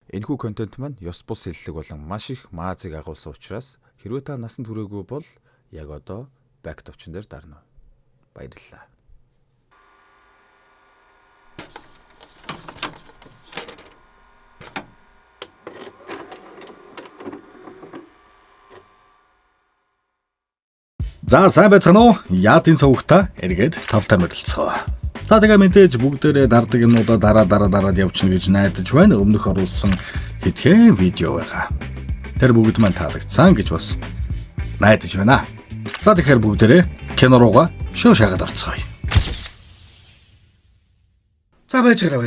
Энэхүү контент маань ёс бус хэллэг болон маш их маазыг агуулсан учраас хэрвээ та насанд хүрээгүй бол яг одоо back товчон дээр дарна. Баярлалаа. За сайн байцгаана уу? Яатын сувгата эргээд тавтай морилцгоо. Та тэгээ мэдээж бүгдээрээ дардаг юмнуудаа дараад явчихна гэж найдаж байна. Өмнөх оруулсан хэдхэн видео байгаа. Тэр бүгд маань таалагдсан гэж бас найдаж байна. За тэгэхээр бүгдээрээ кино руугаа шоу шагаад орцгоё. За байжгараа.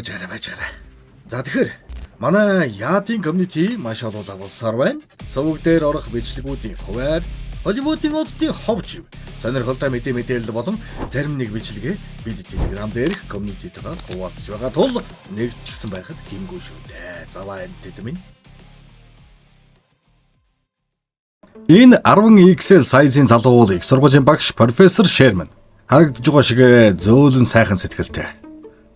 За тэгэхээр манай Яатын community маш олон агуулсаар байна. Сувг дээр орох бичлэгүүдийн хуваар Холливуудын оддын ховж сонирхолтой мэдээлэл болон зарим нэг бичлэгээ бид Telegram дээрх community-тэйгээ хуваалцж байгаа тул нэг ч гэсэн байхад гэмгүй шүү дээ. Заваа энэ тэдмэн. Энэ 10XL size-ийн залуу уулыг сургуулийн багш профессор Шерман харагдж байгаа шиг зөөлөн сайхан сэтгэлтэй.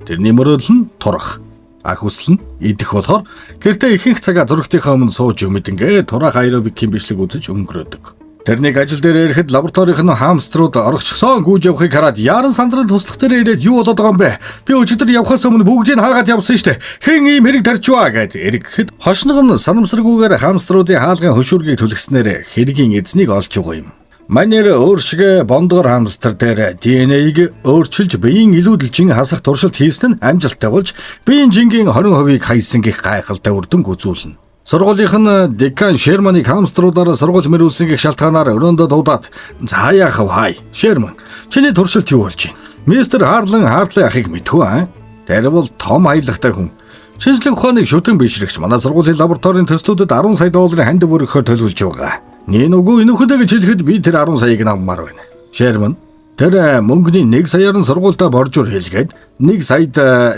Тэрний мөрөөл нь турах. Ах хүсэл нь идэх болохоор гэртээ ихэнх цагаа зурагтынхаа өмнө сууж өмдөнгөө турах аэробикийн бичлэг үзэж өнгөрөөдөг. Тэрнийг ажил дээр ирэхэд лабораторийн хамструуд орчихсон гүйж явахыг хараад яран сандрал туслах дээр ирээд юу болоод байгаа юм бэ? Би өчигдөр явхаас өмнө бүгдийг хаагаад явсан штэ. Хэн ийм хэрэг тарчваа гэд эргэхэд хошног нь санамсаргүйгээр хамструудын хаалгын хөшүүргийг түлхснээр хэргийн эзнийг олж байгаа юм. Манер өөр шиг бондгор хамстар дээр ДНХ-ийг өөрчилж биеийн илүүдэлжин хасах туршилт хийсэн нь амжилттай болж биеийн жингийн 20% хайсан гэх гайхалтай үр дүнг үзүүлнэ. Сургуулийнх нь декан Шерманыг хамструудаараа сургууль мөрүүлсэн гэх шалтгаанаар өрөөндөө дуудаад "За яах вэ хай? Шерман, чиний туршилт юу болж байна? Мистер Харлан Хартлын ахыг мэдхүү аа? Тэр бол том аялагтай хүн. Шинжлэх ухааныг шүтэн бишрэгч манай сургуулийн лабораторийн төслүүдэд 10 сая долларын хандив өргөхөөр төлөвлөж байгаа. Нин үгүй энэхүдэ гэж хэлэхэд би тэр 10 саяыг авмаар байна. Шерман, тэр мөнгөний 1 саяар нь сургуультаа боржуур хэлгээд 1 саяд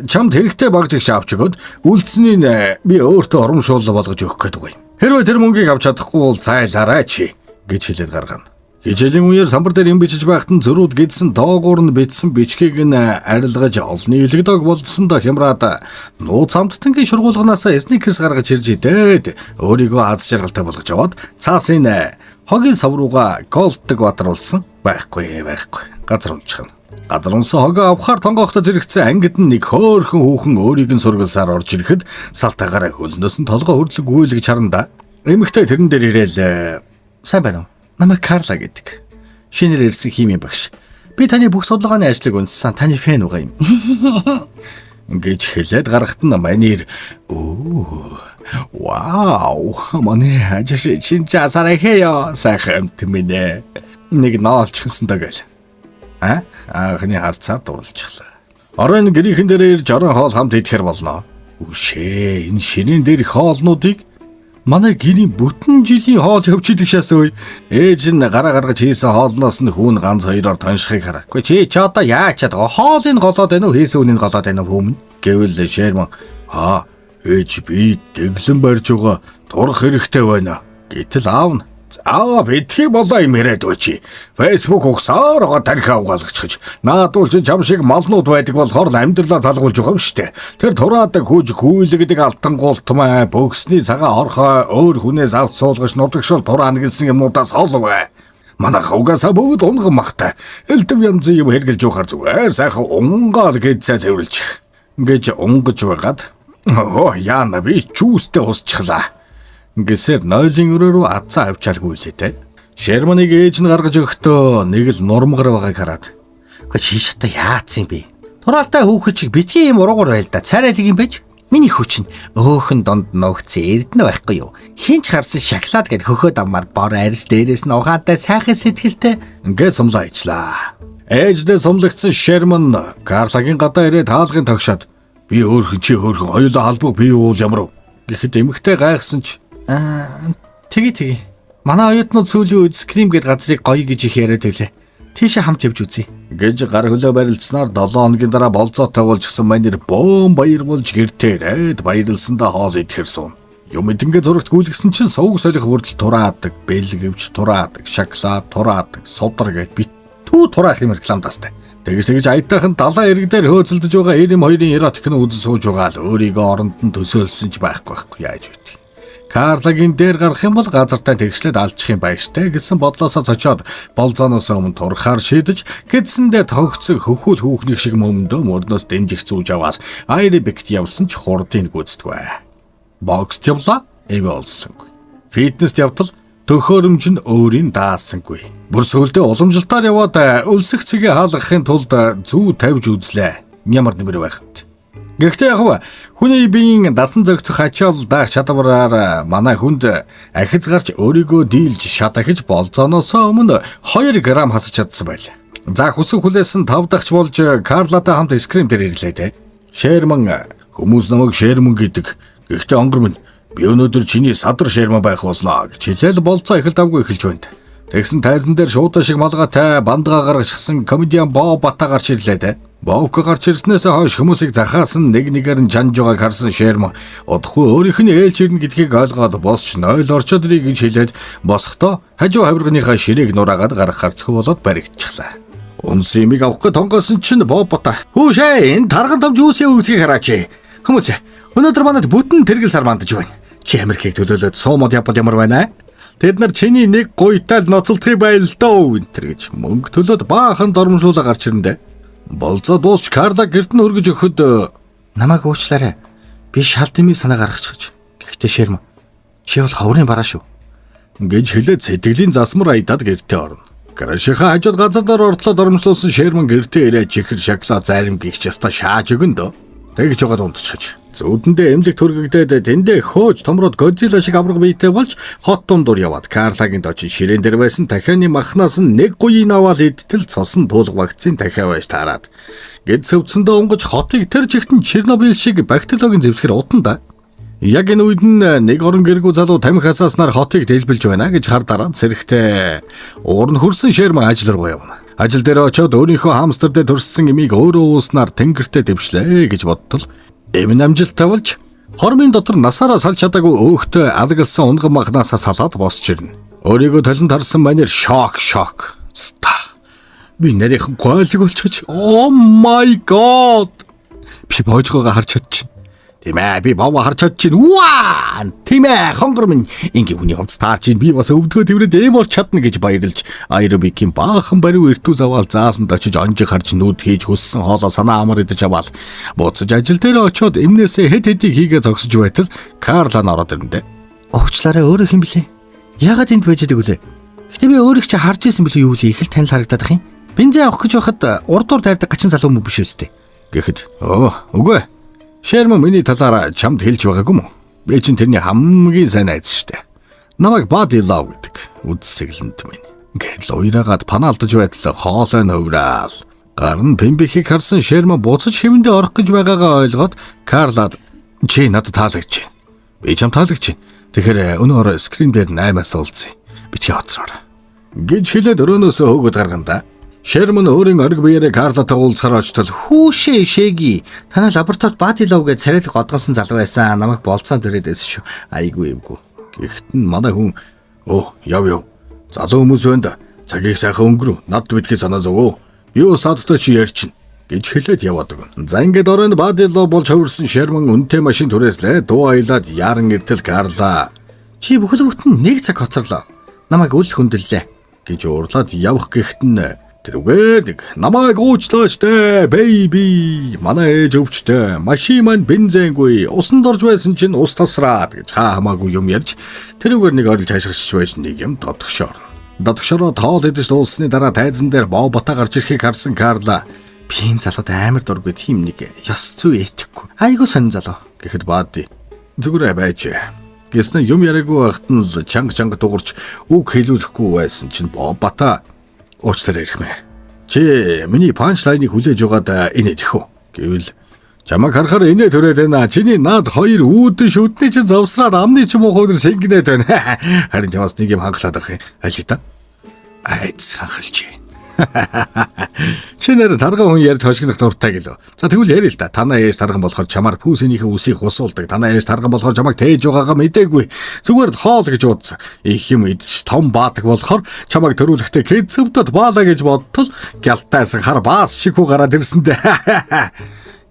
чамд хэрэгтэй багжигч авч өгöd үлдсэнийг би өөртөө оромшуул болгож өгөх гээд байгаа юм. Хэрвээ тэр мөнгийг авч чадахгүй бол зайлаарай чи гэж хэлээд гаргана. Хичээлийн үеэр самбар дээр юм бичиж байхад нь зөрүүд гэдсэн доогуур нь бичсэн бичгийг нь арилгаж олны илэгдэг болсондоо хямраад нууц хамттангийн шургуулганаасаа сникерс гаргаж ирж идээд өөрийгөө аз жаргалтай болгож аваад цаасын хогийн сав руугаа голддаг батруулсан байхгүй. Газар унчихна. Газар унсан хогоо авахаар тонгоохтой зэрэгцсэн ангид нь нэг хөөхөн хүүхэн өөрийг нь сургалсаар орж ирэхэд салтаагаараа хөлнөөс нь толгой хөрлөг үйлгэж харанда. Эмэгтэй тэрэн дээр ирээл "Сайн байна уу? Намайг Карла гэдэг. Шинээр ирсэн химийн багш. Би таны бүх судалгааны ажлыг унссан. Таны фэн угаа юм." гэж хэлээд гарахт нь манер "Вау, манай ажиж чинь часараа хэё сайхан тэмнэ. Нэг наалчихсан дагээл. Анхны харцаар дурлцглаа. Оройн гэрийнхэн дээр ирж орон хоол хамт идэхэр болно. Үшээ, энэ шинийн дээр хоолнуудыг манай гэрийн бүтэн жилийн хоол хөвчөдөг шаасгүй. Ээж нь гараа гаргаж хийсэн хоолноос нь хүүн ганц хоёроор тоншихыг харахгүй. Чи одоо яачаад хоолыг голоод байна уу? Хийсэн үнийг голоод байна уу хүмүн? Гэвэл Шерман ээж би дэглэн барьж байгаа турах хэрэгтэй байна. Гэтэл аавна битгий болоо юм яриад байчи. Facebook ухсаар байгаа тархи авгаалгачихж наадуул чи чам шиг малнууд байдаг болохоор амьдралаа залгуулж байгаа юм штэ. Тэр тураадаг хүүж гүйлгдэг алтан гултмаа бөксний цагаан орхоо өөр хүнээс авч суулгаж нутагшуул тураана гэсэн юмудаас холвэ. Манайх угаасаа бүгд унган махтай. Элдв янзын юм хэрглэж ухаар зүгээр сайхан унгаал гэж цэвэрлж гэж унгаж байгаад яана би чүүстэй усчихлаа. Гэсээр нойлын өрөө рүү атцаа авчаалгүй лээ. Шерманыг ээж нь гаргаж өгөхдөө нэг л нурмгар байгааг хараад "Гэхдээ чи шата яац юм бэ? Тураалтай хүүхэд чиг битгий юм уруугаар байл да. Царай тэг юм байж. Миний хүч нь өөхөн донд ногцсон эрдэнэ байхгүй юу? Хинч харсан шоколад гэд хөхөөд аммаар бор арьс дээрээс нь ухаантай сайхан сэтгэлтэй ингээд сумлаа ичлаа. Ээждээ сумлагдсан Шерман Карлагийн гадаа ирээд хаалгын тогшоод "Би өөрхөн чи өөрхөн хоёулаа халбаг бий уул ямар вэ?" гэхэд эмэгтэй гайхсан ч "Тгий. Манай оюутнууд сүүлийн үед скрим гээд газрыг гоё гэж их яриад байлаа. Тийшээ хамт явж үзье" гэж гар хөлөө барилцснаар 7 хоногийн дараа болцоотой болж гисэн манер бөөм баяр болж гэртээ ирээд баярлсандаа хоол идэхэр суун. Юм эдэнгээ зурагт гүйлгсэн чинь сувг солих хүртэл тураадаг, бэлгэвч тураадаг, шоколад тураадаг, судар гээд бит түү тураах юм рекламдастай. Тэгж аятайхан далайн ирэг дээр хөөцөлдөж байгаа Эрэм хоёрын эротик нь үзэн сууж байгаа л өөрийгөө оронд нь төсөөлсөн ч байхгүй яаж вэ? Карлагийн дээр гарах юм бол газартаа тэгшлээд алчих юм баяртай гэсэн бодлосоо цочоод болзооноос өмнө турхаар шийдэж гэдсэндээ тогцог хөхүүл хүүхнийг шиг мөмдөө мөрнөөс дэмжих зүүж аваад аэробикт явсан ч хурдыг гүйцэтгэв. Бокст явлаа, эвэлсэнгүй. Фитнест явтал төхөөрөмж нь өөрийн даасангүй. Бүр сүлдээ уламжлалтаар яваад өлсөх цэгээ хаалгахын тулд зүү тавьж үзлээ. Ямар нэмэр байхад. Гэхдээ яг хүний биеийн дасан зохицох ачаал даах чадвараар манай хүнд ахиц гарч өөрийгөө дийлж шатахиж болзооноос өмнө 2 грамм хасч чадсан байл. За хүсэг хүлээсэн 5 дахьч болж Карлатай хамт скрим дээр ирлээ те. Шерман хүмүүс намайг Шерман гэдэг. Гэхдээ онгор минь би өнөөдөр чиний садар Шерман байх болно гэж хэлэл болцоо их л давгүй эхэлж байна. Тэгсэн тайзан дээр шуудаа шиг малгайтай бандгаа гаргашсан комедиан Боб Бата гарч ирлээ те. Бовк гарч ирснээс хойш хүмүүсийг захаасан нэгээр нь жанж байгааг харсан Шерман удахгүй өөрийнх нь ээлж ирнэ гэдгийг ойлгоод босч 0 орчод ирэх гэж хэлээд босохдоо хажуу хавирганыхаа ширээг нураагаад гаргахаар цөөлөд баригдчихлаа. Унс имийг авах гэж тонгоосон чинь Боб Бата "Хүүшээ энэ тарган том жүүсийн үзгийг хараач. Хүмүүс өнөөдөр манад бүтэн тэргэл сар мандаж байна. Чи Америкийг төлөөлөд суумод явбал ямар байна? Тэд нар чиний нэг гуйтал ноцолдохыг байл дөө" энэ гэж мөнгө төлөөд баахан дормжуулаа гарч ирэндэ. Болцоо дуусч Карла гэрт нь хөргөж өгөхөд намайг уучлаарай. Би шал дэмий санаа гаргачих. Гэхдээ Шерман чи бол ховрын бараа шүү гэж хэлээд сэтгэлийн засмар аядаад гэртээ орно. Крашиха хажууд газар дээр ортлоо дормжлуулсан Шерман гэртээ ирээ чихэр шагсаа зарим гихч яста шааж өгөндөө. Тэгж жагаад унтчихаж. Зүүдэндээ эмзэг түргэгдээд тэндээ хөөж томроод Годзилла шиг авраг биетэй болж хот тундуур яваад Карлагийн дочин ширээн дээр байсан дахианы махнаас нь нэг гуйг аваад идтэл цосон туулга вакцины дахиа байж таарад. Гэд сөвцөндөө онгож хотыг тэр жигтэн Чернобыль шиг бактериологийн зэвсгэр удан да. Яг энэ үед нэг орон гэргүү залуу тамхи асааснаар хотыг дэлбэлж байна гэж хар дараад сэрэхтэй. Уурн хөрсөн Шерман ажил руу явна. Ажил дээр очиод өөрийнхөө хамстер дээр төрсөн эмийг өөрөө ууснаар тэнгэртээ дэвшлээ гэж бодтол эмн амжилттай болж хормын дотор насаараа салж чадаагүй өөхтөө алгалсан унган махнаасаа салаад босч ирнэ. Өөрийгөө талент харсан манер шок. Ста. Би нарийнхан гойлог болчихж "Oh my god." Би боожгоогоо харж чадчих. Тийм ээ, би бовоо харж чадчих. Ваа! Тийм ээ, хонгор минь ингийн хүний хувцас таарч ин би бас өвдгөө тэрвэд эм орч чадна гэж баярлж аэробикийн баахан бариу эртүү заваал зааланд очиж онжиг харж нүд хийж хөссөн хоолоо санаа амар идэж аваад буцаж ажил дээр очиод эмнээсээ хэд хэдийг хийгээ зогсож байтал Карла ороод ирэндэ. Уучлаарай, өөрөө хэм блэ? Яагаад энд байж байгаа вэ? Гэтэ би өөрөө ч харж ирсэн билүү юу вэ? Их л танил харагдаад ах юм. Бензин авах гэж байхад урдуур тайрдаг гачин залуу мө биш үстэй. Гэхэд үгүй. Шерман миний талаараа чамд хэлж байгаагүй мүү? Би чинь тэрний хамгийн сайн найз штэ. Намайг Body Love гэдэг. Үдсэглэнт минь. Ингээд уйраагаад панаалтаж байтал хоолой нөвраал. Гар нь пимбихийг харсан Шерман буцаж хэвэндээ орох гэж байгаагаа ойлгоод Карлад "Чи надад таалагч байна. Би чам таалагч байна. Тэгэхээр өнөөр скрин дээр 8-аас уулзъя. Битгий хоцроо." гэж хэлээд өрөөнөөсөө хөөгд гарганда. Шерман өөрийн ориг биеэрээ Карлатай уулзахаар очтол "Хүүшээ шээги. Танай лабораторид Body Love гэж царайлаг годгонсон залуу байсан. Намайг болцоон төрөөдөөс шүү. Айгүй эвгүй." Гэхдээ манай хүн яв. Залуу хүмүүс байна да. Цагийг сайхан өнгөрөв. Над битгий санаа зовөө. Би ус садтай чи ярьчин гэж хэлээд яваад өгнө. За ингээд оройн Body Love болж хувирсан Шерман үнэтэй машин түрээслээ. Дуу аялаад яран иртэл Карла "Чи бүхэл бүтэн 1 цаг хоцорлоо. Намайг үл хөндлөлээ" гэж уурлаад явах гэхтэн "Тэрүүгээр намайг уучлаач дээ, baby. Манай ээж өвчтэй. Машин маань бензингүй. Усанд орж байсан чинь ус тасраад" гэж хамаагүй юм ярьж тэрүүгээр нэг орилж хашгирч байж нэг юм додгошоор. Додгошороо тоол идэж дууссаны дараа тайзан дээр Боб Бата гарч ирэхийг харсан Карла "Би энэ залууд амар дургүй тийм нэг ёс зүй этгэхгүй. Айгуу сонин залуу" гэхэд Бади "Зүгээр байж. Гэснэ юм яриаггүй байхад нь чанга дуурч үг хэлүүлэхгүй байсан чинь Боб Бата "Уучлаарай ирхмэ. Чи миний панчлайныг хүлээж байгаад инээх үү?" гэвэл "Чамайг харахаар инээ төрөөд байна. Чиний наад 2 үүдэн шүдний чинь завсраар амны ч муу хөнөр сэнгэнээд байна. Харин чамаас нэг юм хангалаад ах юм. Аль та?" "Айц хангалж байна." Чи нэр тарган хүн ярьж хошигдох дуртай гэлөө. За тэгвэл ярил л да. Танаа ээж тарган болохоор чамаар пүүсийнхээ үсийг хусуулдаг. Танаа ээж тарган болохоор чамайг тээж байгаагаа мэдээгүй. Зүгээр л хоол гэж уудсан. Их юм идэж том баадаг болохоор чамайг төрүүлэхдээ кэцвдэд баалаа гэж бодтол гялтайсан хар баас шиг хүү гараад ирсэндээ.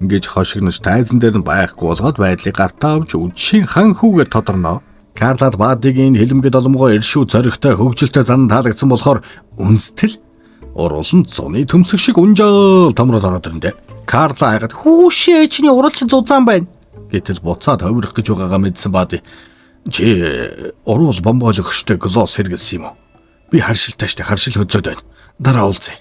Ингэж хошигнож тайзан дээр нь байхгүй болгоод байдлыг гартаа авч үдшийн хан хүүгээр тодорноо. Карлад Баадигийн хилэмгэд оломгоо иршүү зоригтой хөвгөлтэй зан таалагдсан болохоор үнстэл уруулан зуны төмсөг шиг унжаал томрол ороод ирэндэ. Карла хайгаад хүүшээ чиний уралч зузаан байна. Гэтэл буцаад хувирах гэж байгаагаа мэдсэн Баади. Чи уруул бомбоологчтой глоос хэргэлсэн юм уу? Би харшилтай штэ харшил хөдлөд байна. Дараа уулзъя.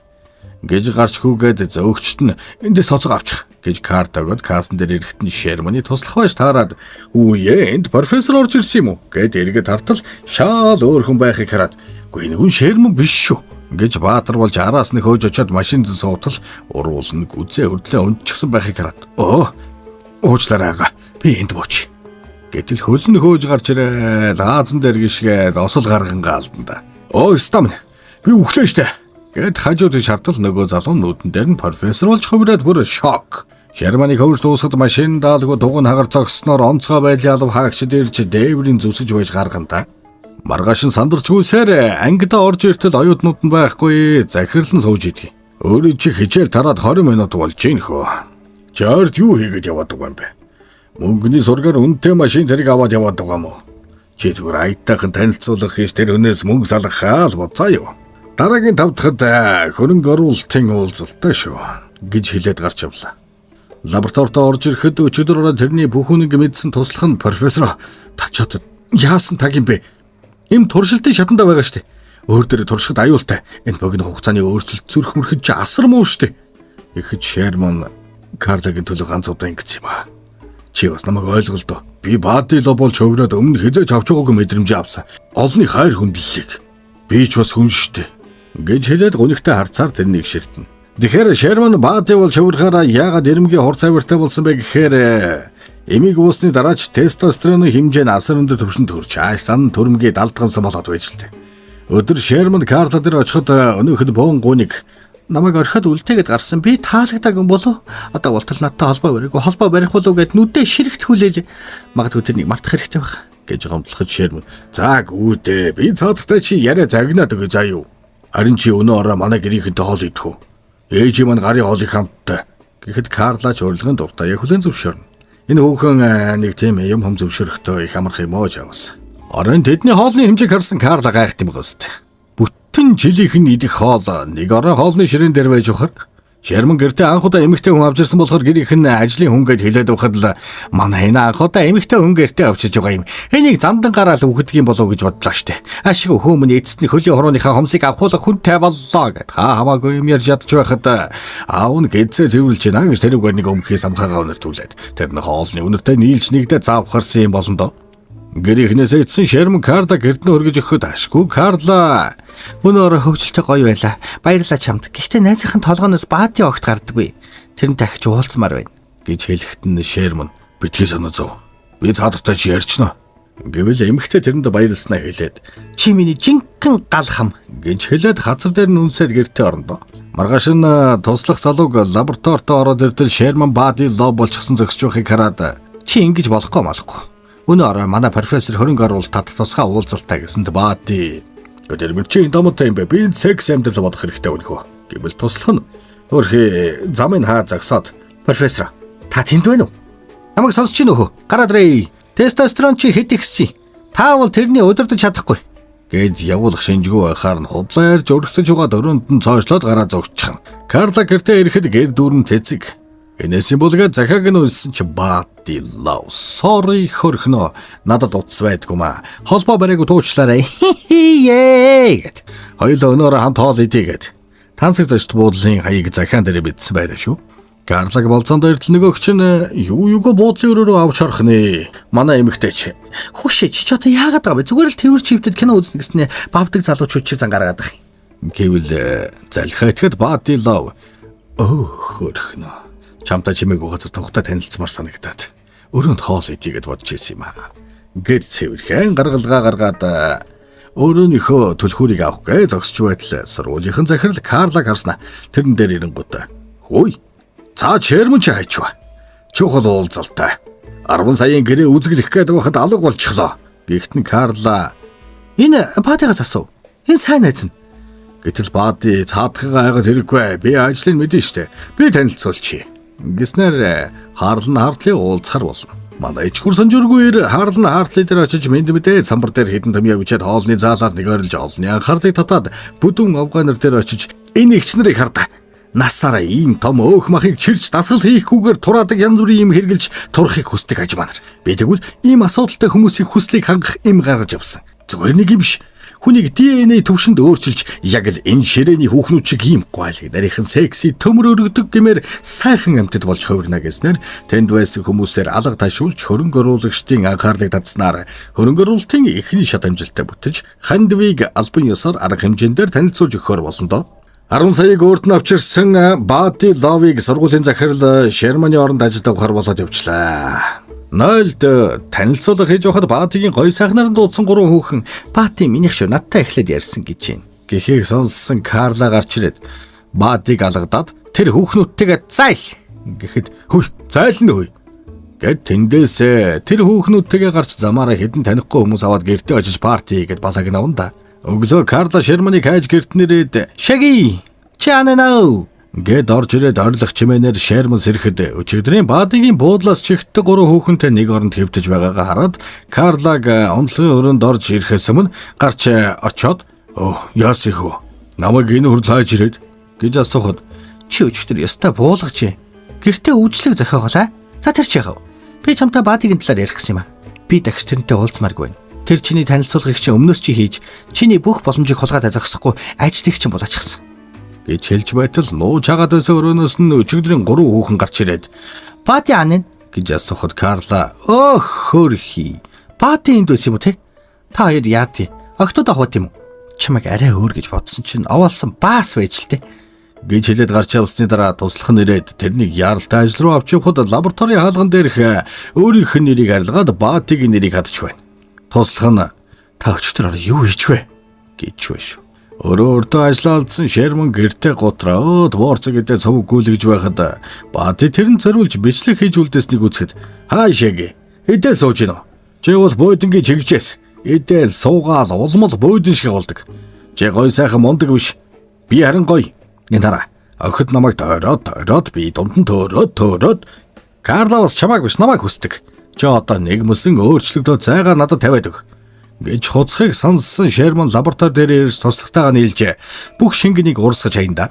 Гэж гарч хүүгээд зөөгчт нь эндээс цоцог авчих гэж карт өгөөд кассан дээр ирэхэд нь Шерманы туслах байж таарад "Үе энд профессор орж ирсэн юм уу?" гэд эргээд тартал шаал өөр хүн байхыг хараад "Гүй энэ хүн Шерман биш шүү" гэж баатар болж араас нь хөөж очиод машинд суутал уруул нь гүзээ өрдлөө унчихсан байхыг хараад уучлаарай ага би энд бууч гэтэл хөлн хөөж гарч ирээд аазан дээр гიშгээд осол гаргангаа алдана. Стам би үхлээ штэ гэд хажууд шартал нөгөө залуу нүүдэн дээр нь профессор болж хувираад бүр шок. Шерманы хөвж дуусахад машин даалгүй дугуй хагаар зогсноор онцгой байдлын алав хаагчд ирж дээврийн зүсэж байж гаргана. Маргааш нь сандарчгүйсээр ангидаа орж иртэл оюутнууд нь байхгүй захирлан сууж идэв. Өөрөө чи хичээл тараад 20 минут болж ийн хөө. Чарт юу хийгээд яваад байгаа юм бэ? Мөнгөний сургаар үнэтэй машин тэрэг аваад яваад байгаа юм уу? Чи зүгээр аятайхан танилцуулах хийж тэр өнөөс мөнгө салгах хаал боцоо юу? Дараагийн 5 дахад хөрөнгө оруулалтын уулзалтай шүү гэж хэлээд гарч явлаа. Лабораторид орж ирэхэд өчигдөр тэрний бүх үнэг мэдсэн туслах нь профессор тачаад яасан таг юм бэ? Им туршилтын шатанда байгаа штэ. Өөр дээр туршихад аюултай. Энэ богино хугацааны өөрчлөлт зүрх мөрөхөд чи асар муу штэ. Ихэд Шерман Карлагийн төлөө ганц удаа ингэсэн юм аа. Чи бас намайг ойлголоо. Би Баадило болж хөврөөд өмнө хизээж авч байгаагүй мэдрэмж авсан. Олны хайр хүндлэлийг. Би ч бас хүн штэ. Гэж хэлээд гунигтай харцаар тэрнийг ширтэн. Тэгэхээр Шерман Баади болж хөврөхөөр яагаад эрэмгийн хур цавиртай болсон бэ гэхээр эмийг уусны дараач тестостероны хэмжээ нь асар өндөр түвшинд хүрч ааш сан төрмгийг далдгансан болоод байж л дээ. Өдөр Шерман Карла дээр очиход өнөөхд боон гуник намайг орхиод үлдээгээд гарсан. Би таалагдаагүй болов. Одоо болтол надтай холбоо бариагүй. Холбоо барих болов гэд нүдээ ширэгтхүүлээж магадгүй тэрнийг мартах хэрэгтэй байх гэж гомдлоход Шерман. За гүдээ би цаадахтай чи яриа загнаад өгөө заа юу. Харин чи өнөө ороо манай гэрийнхэнтэй хоол идэх үү? Ээж маань гарын хоолыг хамттай. Гэхэд Карла ч урилгын дуртай яг хүлэн зөвшөөрнө. Энэ хүүхэн нэг тийм юм хом зөвшөөрөхдөө их амарх юм оож авсан. Орон тэдний хоолны хэмжээг харсан Карла гайхт юм гост. Бүтэн жилийнхэн идэх хоол нэг орон хоолны ширээн дээр байж ухаар Шерман гэртээ анх удаа эмэгтэй хүн авч ирсэн болохоор гэрийнх нь ажлын хүн гэд хэлээд байхад л манай энэ анх удаа эмэгтэй хүн гэртээ авчиж байгаа юм. Энийг зандан гараал үхдэг юм болов гэж бодлоо штэ. Ашиг хөөмөн эцэстний хөлийн хорооныхаа хомсыг авахуулах хүнтэй боллоо гэд хамаагүй юм ярьж ядж байхад аав нь гэзээ зэвэрлж байна гэж тэрүүгээр нэг өмхий самхаагаа өнөртүүлээд тэр нь хоолны үнэртэй нийлж нэгдээ заавхарсан юм болно доо. Гэрийнхнээс эцсэн Шерман Карла гэрд нь өргөж өгөхөд ашгүй Карла өнөөрөө хөвгөлтэй гоё байла. Баярлалаа чамд. Гэхдээ найзынхын толгооноос Баади огт гардаггүй. Тэр нь дахиж уулзмаар байна гэж хэлэхэд нь Шерман битгий санаа зов. Би цаадахтай чи ярьчна. Гэвэл эмэгтэй тэрэнд баярлснаа хэлээд чи миний жинхэнэ гал хам гэж хэлээд хазар дээр нь үнсээд гэртээ орондоо. Маргааш нь туслах залууг лабораторид ороод ирдэл Шерман Баади лоо болчихсон зогсож байхыг хараад чи ингэж болохгүй малахгүй. Өнөө манай профессор хөрөнгө оруулалтад тусгай уулзалтай гэсэнд Баади өдөр чи дамтай юм бэ? Би секс амьдрал бодох хэрэгтэй өнөхөө. Гэвэл туслах нь өөрхий замын хаа загсаад профессор та тэнд байна уу? Намайг сонсч гин өхөө. Гараад ирээ. Тестостерон чи хэд ихсэн? Та бол тэрний удирдах чадахгүй. Гэд явуулах шинжгүй байхаар нь худлаа ярьж өргөтөж байгаа дөрөнд нь цоошлоод гараа зогсчихно. Карла гэртээ ирэхэд гэр дүүрэн цэцэг. Энэс юм болгээд захааг нь үлсэн чи Баади лав. Sorry хөрхнөө. Надад утас байдгүй маа. Холбоо барайг туучлаарай. Гэд. Хоёулаа өнөөрөө хамт хоол идээгээд. Тансаг зочд буудлын хаяг захаан дээр бидсэн байлаа шүү. Карлаг болцоонд ирдэл нөгөөгч нь юугаа буудлын өрөөрөө авч харах нэ. Манай эмэгтэй чи. Хүшээ чи одоо яагаад байгаа бэ? Зүгээр л тэрвэр чивтэд кино үзнэ гэснээр бавдаг залуучууд чи зан гаргаад байх юм. Гэвэл залхаа итгэхэд Баади лав. Хөрхнөө. Чамтай чимээгүй газар тухтай танилцмаар санагдаад өрөөнд хоол идийгээд бодож ирсэн юм аа. Гэт цэвэрхэн гаргалгаа гаргаад Өөрөөнийхөө түлхүүрийг авах гэ зогсож байтал сургуулийнхан захирал Карлаг харснаа тэрэн дээр ирэнгүүт. Хөөе. Цаа Шерман ч хайчва. Чухал уулзалтай. 10 саяын гэрээ үзэглэх гээд байхад алга болчихлоо. Гэхдээ Карла энэ Баатигаас асуув. Энэ сайн найз нь. Гэтэл Баати цаадхыгаа айгаад хэрэггүй. Би ажлыг мэдэн штэ. Би танилцуулчих. Гиснэр Харлан Хартлыг уулзахар болно. Манай ичхүр санжургүйр Харлан Хартлыг дээр очиж мэдээ самбар дээр хідэн төмөө бичээд хоолны заалаар нэгөрлж олны анхаарлыг татаад бүдүүн афганер дээр очиж энэ эгч нарыг хардаг. Насаараа ийм том өөх махыг чирч дасгал хийхгүйгээр тураадаг янз бүрийн юм хэрглэж турахыг хүсдэг ажманар. Би тэгвэл ийм асуудалтай хүмүүсийн хүслийг хангах юм гаргаж явсан. Зүгээр нэг юм биш. Хүнийг ДНХ төвшөнд өөрчилж яг л энэ ширээний хүүхнүүд чиг ийм гойлог нарийнхан секси төмөр өргөдөг гэмээр сайхан амьтад болж хувирна гэснээр тэнд байсан хүмүүсээр алга ташуулж хөрөнгө оруулагчдын анхаарлыг татснаар хөрөнгө оруулалтын эхний шат амжилттай бүтэж Хандвиг албан ёсоор арга хэмжээндээр танилцуулж өгөхөр болсон доо. 10 саяг өөрт нь авчирсан Баати Ловиг сургуулийн захирал Шерманы оронд ажилд авахар болоод явчлаа. Нойлд танилцуулга хийж явахад Баатигийн гоё сайхнаар дуудсан 3 хүүхэн Баати минийх шүү надтай эхлээд ярьсан гэж байна. Гэхийг сонссон Карла гарч ирээд Баатиг алгадаад тэр хүүхнүүдтэйгээ зайл гэхэд хүй зайлна хүй гэд тэндээсээ тэр хүүхнүүдтэйгээ гарч замаараа хэдэн танихгүй хүмүүс аваад гэртээ очиж парти хийгээд балаг навна да. Өглөө Карла Шерманыг хайж гэрт нэрээд "Шаги, чананаа" гэд орж ирээд ойрлох чимээнээр Шерман сэрэхэд өчигдрийн Баатигийн буудлаас чихдэг 3 хүүхэнтэй нэг оронд хэвтэж байгаагаа хараад Карлаг онцлогийн өрөөнд орж ирэхээс өмнө гарч очоод яас их вэ? Намайг энэ хүрл хайж ирээд гэж асуухад чи өчигдөр ёстой буулгаж гэртээ үйлчлэг зохиоголаа. За тэр чи яав? Би чамтай Баатигийн талаар ярих гэсэн юм аа. Би дахиж тэрнтэй уулзмааргүй байна. Тэр чиний танилцуулгыг чи өмнөөс чи хийж чиний бүх боломжийг хулгайлаа зогсохгүй ажилтг чинь болоочихсан. Гэж хэлж байтал нууж хагаад байсан өрөөнөөс нь өчигдрийн 3 хүүхэн гарч ирээд Баати анин гэж асуухад Карла хөрхи. Баати энд байсан юм уу те? Та хоёр яа тий? Октод авах юм уу? Чамайг арай өөр гэж бодсон чинь овоолсон баас байж л те. Гэж хэлээд гарч явсны дараа туслах нь ирээд тэрнийг яаралтай ажил руу авч явахад лабораторийн хаалган дээрх өөрийнх нь нэрийг арилгаад Баатигийн нэрийг хадж байна. Туслах нь та өчтөр юу хийж вэ? гэж байна шүү. Өөрөөртөө ажиллаа алдсан Шерман гэртээ готроод борцог гэдэг цовг гүйлгэж байхад Баати тэрэн зориулж бичлэг хийж үлдээснийг үзэхэд хаашааги эдэл сууж гинөө. Чи бол буудангийн чигжээс эдэл суугаал улмал буудан шиг болдог. Чи гой сайхан мундаг биш. Би харин гой. Гэнараа охид намайг тойроод би дунд нь төөрөөд Карла бас чамайг биш намайг хүсдэг. Чи одоо нэг мөсөн өөрчлөгдөө зайгаа надад тавиад өг. Гэж хуцхыг сонссон Шерман лаборатори дээр ирж туслахтайгаа нийлжээ. Бүх шингэнийг урсгаж хаянда.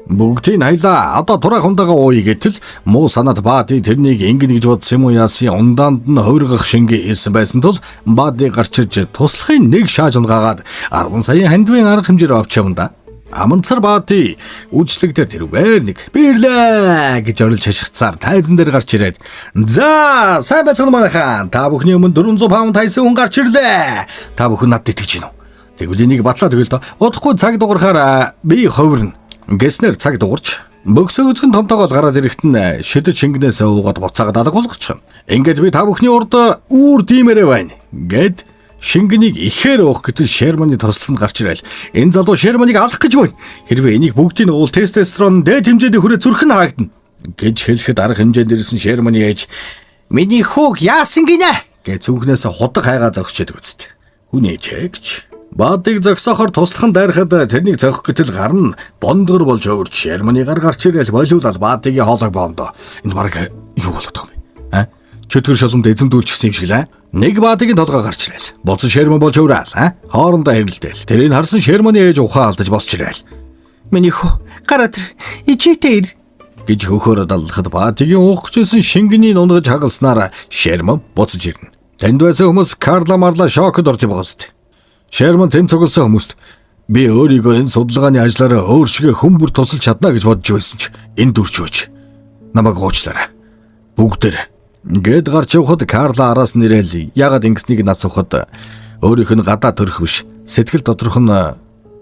Бүгдийг хайлаа. Одоо тураа хундагаа ууя гэтэл муу санаад Баати тэрнийг ингэн гэж бодсон юм уу яасын ундаанд нь хувиргах шингээ хийсэн байсан тул Баати гарч ирж туслахын нэг шааж унгаагаад 10 саяын хандвын арга хэмжээр авч явна. Аманцар Баати үйлчлэг дээр тэрвээр нэг бирлээ гэж орилж хашгицаар тайзан дээр гарч ирээд за сайн байцгаана манайхан та бүхний өмнө 400 паунд хайсан хүн гарч ирлээ. Та бүхэн надад итгэж гинөө. Тэгвэл энийг батлаа тэгэл доо. Удахгүй цаг дуурахаар би хувирна. Гэснээр цаг дуурч бөксөө үзгэн томтоогоос гараад ирэхэд нь шидэд шингэнээс уугаад буцаагаад алга болгочихно. Ингээд би та бүхний урд үүр димээрээ байна гэд шингэнийг ихээр уух гэтэл Шерманы тослоход гарч ирэл. Энэ залуу Шерманыг алах гэж байна. Хэрвээ энийг бүгдийг уул тестостерон дээд хэмжээний хүрээ зүрх нь хаагдана гэж хэлэхэд арга хэмжээнд ирсэн Шерманы ээж миний хүүг яасан гинэ гэж зүнхнээс худаг хайгаа зогсчээд үзтээ. Хүн ээжэгч Баатиг зогсоохоор туслахын дайрахад тэрнийг зогсох гэтэл гарна бондгор болж өөрч Шерманы гар гарч ирэл болиулал Баатигийн хоолойг боондоо. Энэ бараг юу болоод байгаа юм бэ? Чөтгөр шоломд эзэмдүүлчихсэн юм шиг лээ. Нэг Баатигийн толгой гарч ирэл. Боцсон Шерман болж өвраал, хоорондоо хэрэлдээл. Тэрийг харсан Шерманы ээж ухаан алдаж босч ирэл. Миний хөө гараа тэр ичээтэй ир гэж хөхөөрөө даллахад Баатигийн уугчсэн шингэний унгаж хагалснаар Шерман буцаж ирнэ. Тэнд байсан хүмүүс Карла Марла шокод орж байгааст. Шерман тэнд цугласан хүмүүст би өөрийгөө энэ судалгааны ажлаараа өөр шигэ хүмүүр тусалж чадна гэж бодож байсан ч энэ дүрч байж намайг уучлаарай. Бүгдээр гэд гарч явахад Карла араас нэрэл ягаад ингэснийг асуухад өөрийнх нь гадаа төрөх биш сэтгэл доторх нь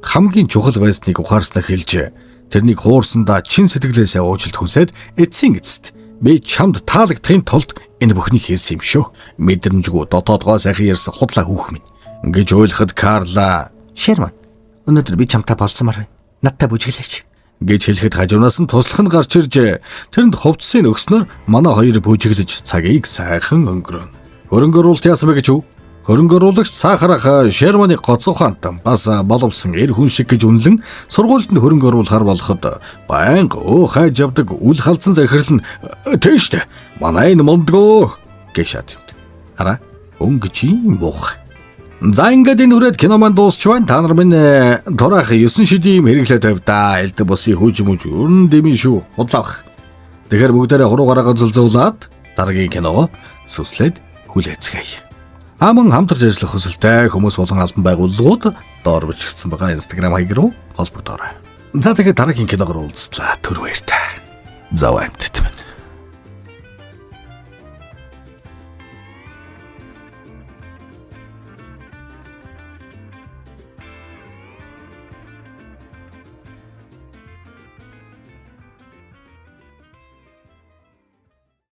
хамгийн чухал байсныг ухаарснаа хэлж тэрнийг хуурсандаа чин сэтгэлээсээ уучлалт хүсээд эцсийн эцэст би чамд таалагдахын тулд энэ бүхнийг хийсэн юм шүү. Мэдрэмжгүй дотоодгоо сайхан ярьсан худлаа хүүх минь. гэж ойлгоход Карла "Шерман, өнөөдөр би чамтай болцсомоор байна. Надтай бүжиглээч" гэж хэлэхэд хажуунаас нь туслах нь гарч ирж тэрэнд хувцсыг өгснөөр манай хоёр бүжиглэж цагийг сайхан өнгөрөөнө. Хөрөнгө оруулалт яасан бэ гэж үү? Хөрөнгө оруулагч Сахарах Шерманы гоцохант бас боломсон эр хүн шиг гэж үнэлэн сургуульд нь хөрөнгө оруулахар болоход байнга хайж явдаг үл халдсан захирал нь "Тэштэй манай энэ мондгоо" гэж шат юмд. Хараа өнгөч юм буух. За ингээд энэ хүрээд кино маань дуусч байна. Та нар минь тураах 9 шидийн хэрэглээ тавьдаа. Элдэг босын хүжмүж өрн дэми шүү. Удлаах. Тэгэхээр бүгдээрээ хуруугаараа зулзуулаад дараагийн киногоо сүслээд хүлээцгээе. Аман хамтарч ажиллах хүсэлтэй хүмүүс болон албан байгууллагууд доор бичигдсэн байгаа Instagram хаяг руу холбогдоорой. За тэгээд дараагийн киногоор уулзлаа. Түр баяртай. Зав амтд.